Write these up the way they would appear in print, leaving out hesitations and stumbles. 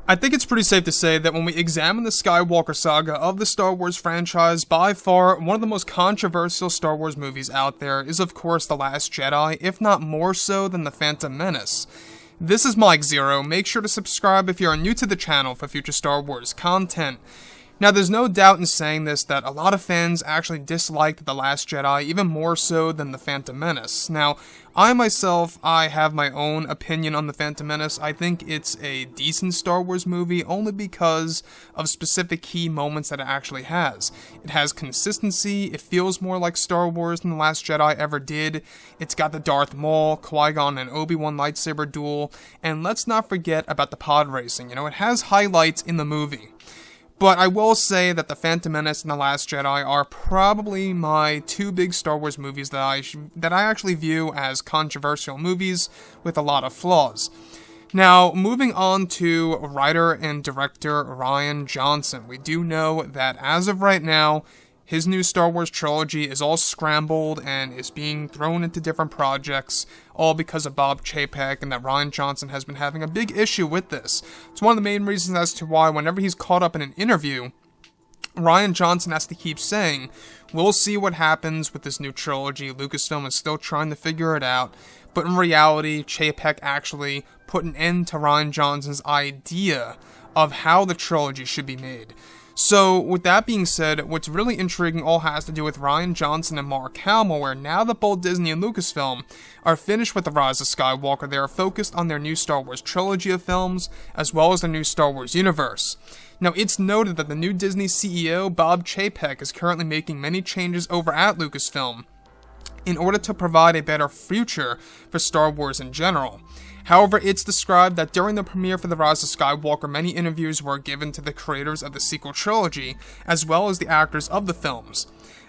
I think it's pretty safe to say that when we examine the Skywalker saga of the Star Wars franchise, by far, one of the most controversial Star Wars movies out there is of course The Last Jedi, if not more so than The Phantom Menace. This is Mike Zero. Make sure to subscribe if you are new to the channel for future Star Wars content. Now, there's no doubt in saying this that a lot of fans actually disliked The Last Jedi even more so than The Phantom Menace. Now, I have my own opinion on The Phantom Menace. I think it's a decent Star Wars movie only because of specific key moments that it actually has. It has consistency, it feels more like Star Wars than The Last Jedi ever did. It's got the Darth Maul, Qui-Gon, and Obi-Wan lightsaber duel, and let's not forget about the pod racing. You know, it has highlights in the movie. But I will say that The Phantom Menace and The Last Jedi are probably my two big Star Wars movies that I actually view as controversial movies with a lot of flaws. Now, moving on to writer and director Rian Johnson. We do know that as of right now, his new Star Wars trilogy is all scrambled and is being thrown into different projects, all because of Bob Chapek, and that Rian Johnson has been having a big issue with this. It's one of the main reasons as to why whenever he's caught up in an interview, Rian Johnson has to keep saying, we'll see what happens with this new trilogy, Lucasfilm is still trying to figure it out, but in reality, Chapek actually put an end to Rian Johnson's idea of how the trilogy should be made. So, with that being said, what's really intriguing all has to do with Rian Johnson and Mark Hamill, where now that both Disney and Lucasfilm are finished with The Rise of Skywalker, they are focused on their new Star Wars trilogy of films, as well as their new Star Wars universe. Now, it's noted that the new Disney CEO, Bob Chapek, is currently making many changes over at Lucasfilm in order to provide a better future for Star Wars in general. However, it's described that during the premiere for The Rise of Skywalker, many interviews were given to the creators of the sequel trilogy, as well as the actors of the films.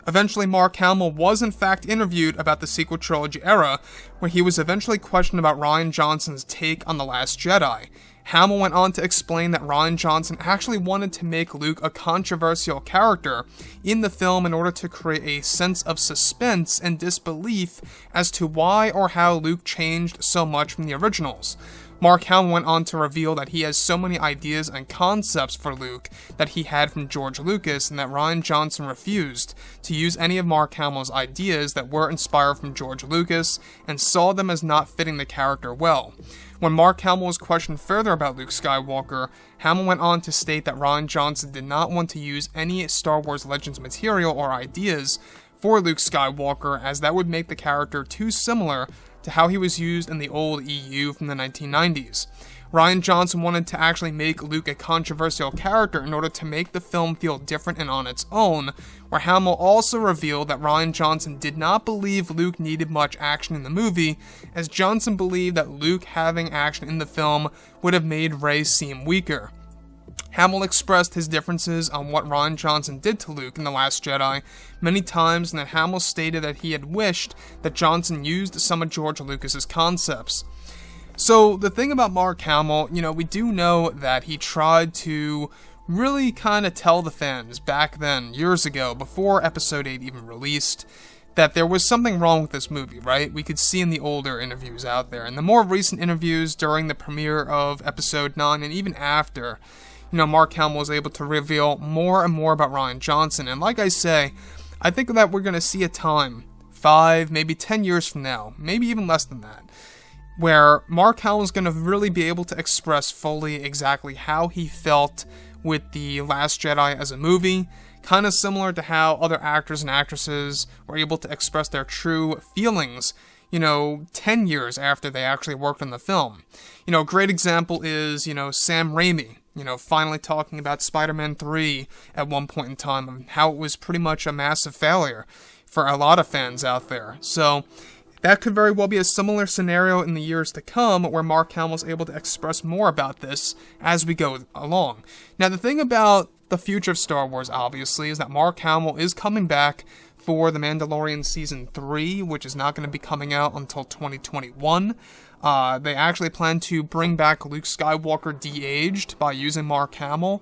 Eventually, Mark Hamill was in fact interviewed about the sequel trilogy era, where he was eventually questioned about Rian Johnson's take on The Last Jedi. Hamill went on to explain that Rian Johnson actually wanted to make Luke a controversial character in the film in order to create a sense of suspense and disbelief as to why or how Luke changed so much from the originals. Mark Hamill went on to reveal that he has so many ideas and concepts for Luke that he had from George Lucas, and that Rian Johnson refused to use any of Mark Hamill's ideas that were inspired from George Lucas and saw them as not fitting the character well. When Mark Hamill was questioned further about Luke Skywalker, Hamill went on to state that Rian Johnson did not want to use any Star Wars Legends material or ideas for Luke Skywalker, as that would make the character too similar to how he was used in the old EU from the 1990s. Rian Johnson wanted to actually make Luke a controversial character in order to make the film feel different and on its own, where Hamill also revealed that Rian Johnson did not believe Luke needed much action in the movie, as Johnson believed that Luke having action in the film would have made Rey seem weaker. Hamill expressed his differences on what Rian Johnson did to Luke in The Last Jedi many times, and that Hamill stated that he had wished that Johnson used some of George Lucas's concepts. So, the thing about Mark Hamill, we do know that he tried to really kind of tell the fans back then, years ago, before Episode 8 even released, that there was something wrong with this movie, right? We could see in the older interviews out there. And the more recent interviews during the premiere of Episode 9 and even after, Mark Hamill was able to reveal more and more about Rian Johnson. And like I say, I think that we're going to see a time, 5, maybe 10 years from now, maybe even less than that, where Mark Hamill is going to really be able to express fully exactly how he felt with The Last Jedi as a movie, kind of similar to how other actors and actresses were able to express their true feelings, 10 years after they actually worked on the film. A great example is, Sam Raimi, finally talking about Spider-Man 3 at one point in time, and how it was pretty much a massive failure for a lot of fans out there. So, that could very well be a similar scenario in the years to come, where Mark Hamill is able to express more about this as we go along. Now, the thing about the future of Star Wars, obviously, is that Mark Hamill is coming back for The Mandalorian Season 3, which is not going to be coming out until 2021. They actually plan to bring back Luke Skywalker de-aged by using Mark Hamill.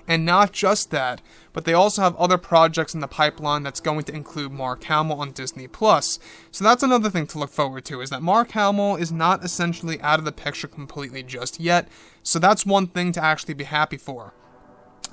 And not just that, but they also have other projects in the pipeline that's going to include Mark Hamill on Disney+. So that's another thing to look forward to, is that Mark Hamill is not essentially out of the picture completely just yet. So that's one thing to actually be happy for.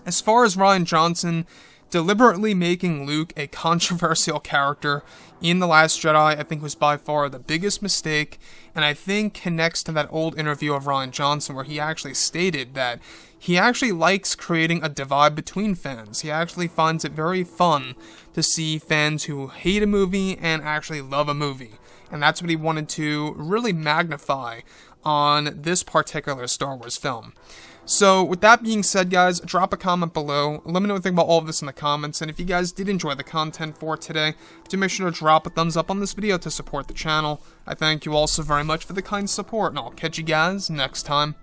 As far as Rian Johnson deliberately making Luke a controversial character in The Last Jedi, I think was by far the biggest mistake, and I think connects to that old interview of Rian Johnson where he actually stated that he actually likes creating a divide between fans. He actually finds it very fun to see fans who hate a movie and actually love a movie, and that's what he wanted to really magnify on this particular Star Wars film. So, with that being said, guys, drop a comment below. Let me know what you think about all of this in the comments, and if you guys did enjoy the content for today, do make sure to drop a thumbs up on this video to support the channel. I thank you all so very much for the kind support, and I'll catch you guys next time.